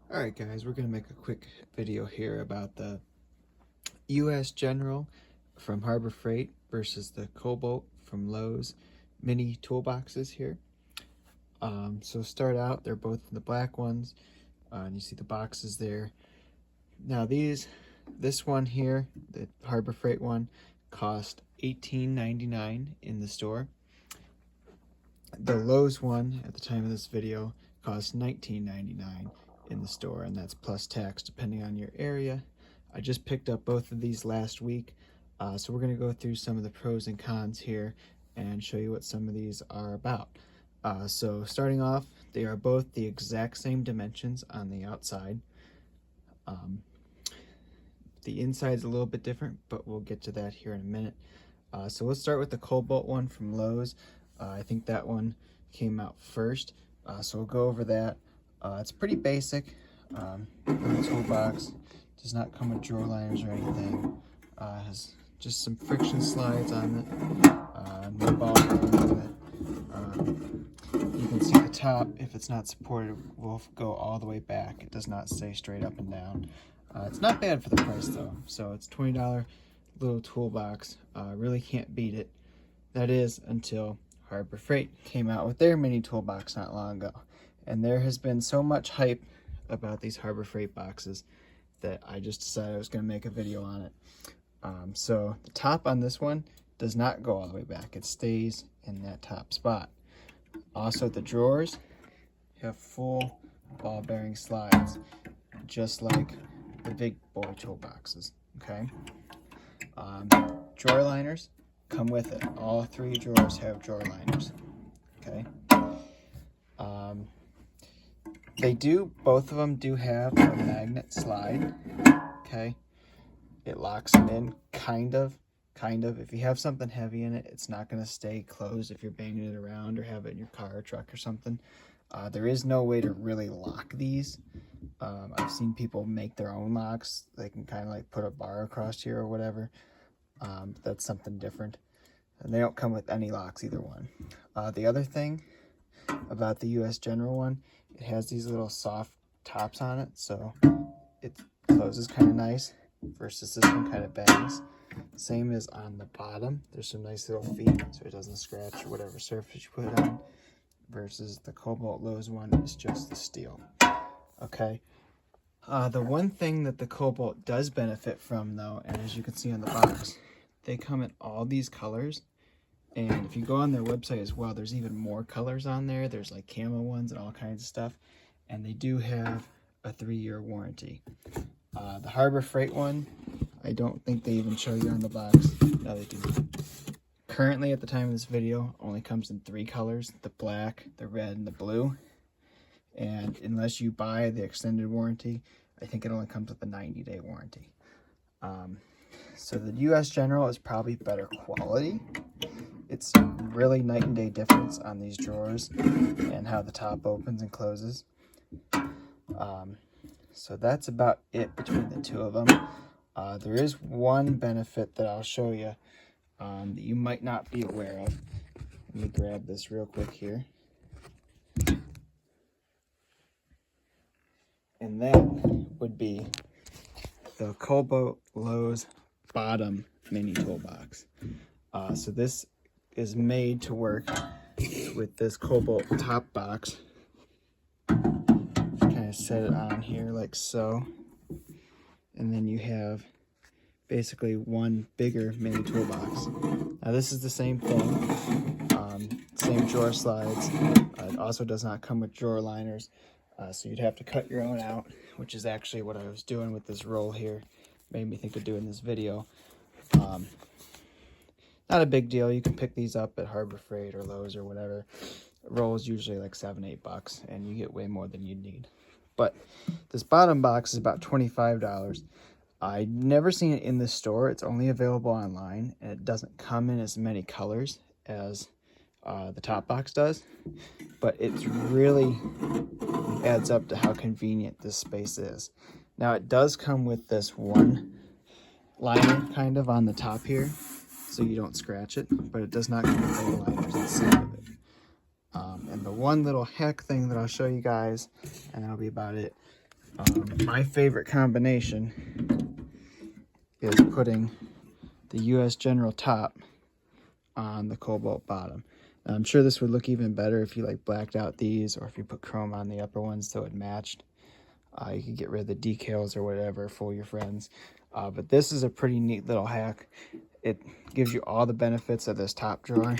Alright guys, we're going to make a quick video here about the US General from Harbor Freight versus the Kobalt from Lowes mini toolboxes here. So start out, they're both the black ones, and you see the boxes there. Now this one here, the Harbor Freight one, cost $18.99 in the store. The Lowes one, at the time of this video, cost $19.99 in the store, and that's plus tax depending on your area. I just picked up both of these last week, so we're going to go through some of the pros and cons here and show you what some of these are about. So starting off, they are both the exact same dimensions on the outside. The inside is a little bit different, but we'll get to that here in a minute. So let's start with the Kobalt one from Lowes. I think that one came out first, so we'll go over that. It's pretty basic. The toolbox does not come with drawer liners or anything. Has just some friction slides on it. No ball bearing. You can see the top, if it's not supported, will go all the way back. It does not stay straight up and down. It's not bad for the price though. So it's $20 little toolbox. Really can't beat it. That is until Harbor Freight came out with their mini toolbox not long ago. And there has been so much hype about these Harbor Freight boxes that I just decided I was going to make a video on it. So the top on this one does not go all the way back. It stays in that top spot. Also, the drawers have full ball bearing slides, just like the big boy toolboxes, okay? Drawer liners come with it. All three drawers have drawer liners, okay? Both of them do have a magnet slide, okay? It locks them in, kind of. If you have something heavy in it, it's not going to stay closed if you're banging it around or have it in your car or truck or something. There is no way to really lock these. I've seen people make their own locks. They can kind of like put a bar across here or whatever. That's something different. And they don't come with any locks, either one. The other thing about the US General one, it has these little soft tops on it, so it closes kind of nice, versus this one kind of bangs. Same as on the bottom. There's some nice little feet so it doesn't scratch or whatever surface you put it on, versus the Kobalt Lowes one is just the steel. Okay. The one thing that the Kobalt does benefit from though, and as you can see on the box, they come in all these colors. And if you go on their website as well, there's even more colors on there. There's like camo ones and all kinds of stuff. And they do have a 3-year warranty. The Harbor Freight one, I don't think they even show you on the box. No, they do. Currently, at the time of this video, only comes in 3 colors: the black, the red, and the blue. And unless you buy the extended warranty, I think it only comes with a 90-day warranty. So the US General is probably better quality. It's really night and day difference on these drawers and how the top opens and closes. So that's about it between the two of them. There is one benefit that I'll show you that you might not be aware of. Let me grab this real quick here. And that would be the Kobalt Lowes bottom mini toolbox. So this is made to work with this Kobalt top box. Kind of set it on here like so, and then you have basically one bigger mini toolbox. Now this is the same thing, same drawer slides. It also does not come with drawer liners, so you'd have to cut your own out, which is actually what I was doing with this roll here. Made me think of doing this video. Not a big deal. You can pick these up at Harbor Freight or Lowe's or whatever. A roll is usually like $7-8, and you get way more than you need. But this bottom box is about $25. I've never seen it in the store. It's only available online, and it doesn't come in as many colors as the top box does. But it really adds up to how convenient this space is. Now it does come with this one liner kind of on the top here, so you don't scratch it, but it does not come with any liners inside of it. And the one little hack thing that I'll show you guys, and that'll be about it, My favorite combination is putting the US General top on the Kobalt bottom. Now, I'm sure this would look even better if you like blacked out these, or if you put chrome on the upper ones so it matched. You could get rid of the decals or whatever, fool your friends. But this is a pretty neat little hack. It gives you all the benefits of this top drawer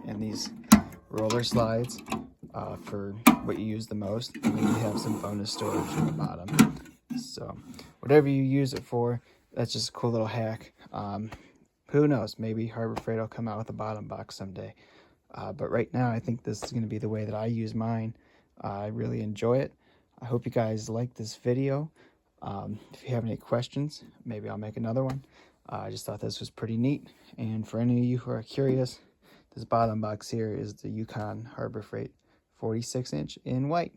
and these roller slides for what you use the most. And then you have some bonus storage in the bottom. So whatever you use it for, that's just a cool little hack. Who knows, maybe Harbor Freight will come out with a bottom box someday. But right now, I think this is going to be the way that I use mine. I really enjoy it. I hope you guys like this video. If you have any questions, maybe I'll make another one. I just thought this was pretty neat. And for any of you who are curious, this bottom box here is the Yukon Harbor Freight 46-inch in white.